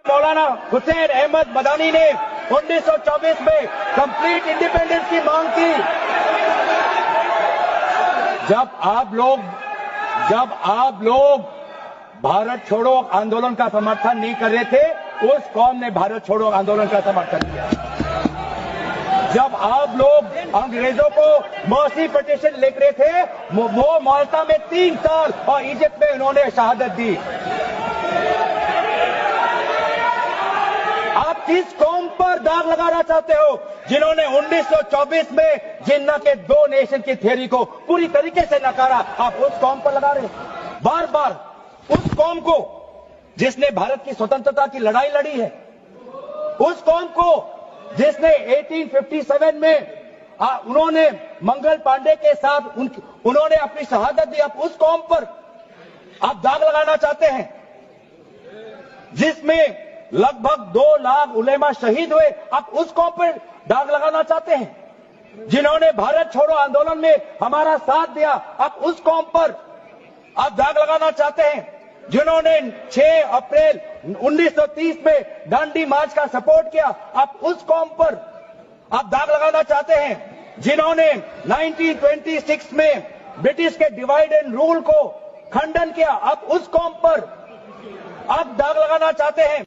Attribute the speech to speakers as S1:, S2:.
S1: मौलाना हुसैन अहमद मदानी ने 1924 में कंप्लीट इंडिपेंडेंस की मांग की। जब आप लोग भारत छोड़ो आंदोलन का समर्थन नहीं कर रहे थे, उस कौम ने भारत छोड़ो आंदोलन का समर्थन किया। जब आप लोग अंग्रेजों को मर्सी पिटीशन लिख रहे थे, वो माल्टा में 3 साल और इजिप्ट में उन्होंने शहादत दी। आप किस कौम पर दाग लगाना चाहते हो जिन्होंने 1924 में जिन्ना के 2 नेशन की थ्योरी को पूरी तरीके से नकारा? आप उस कौम पर लगा रहे हैं बार बार, उस कौम को जिसने भारत की स्वतंत्रता की लड़ाई लड़ी है, उस कौम को जिसने 1857 में उन्होंने मंगल पांडे के साथ उन्होंने अपनी शहादत दी। आप उस कौम पर आप दाग लगाना चाहते हैं जिसमें लगभग 2 लाख उलेमा शहीद हुए। आप उस कौम पर दाग लगाना चाहते हैं जिन्होंने भारत छोड़ो आंदोलन में हमारा साथ दिया। आप उस कौम पर आप दाग लगाना चाहते हैं जिन्होंने 6 अप्रैल 1930 में दांडी मार्च का सपोर्ट किया। आप उस कौम पर आप दाग लगाना चाहते हैं जिन्होंने 1926 में ब्रिटिश के डिवाइड एंड रूल को खंडन किया। आप उस कौम पर आप दाग लगाना चाहते हैं।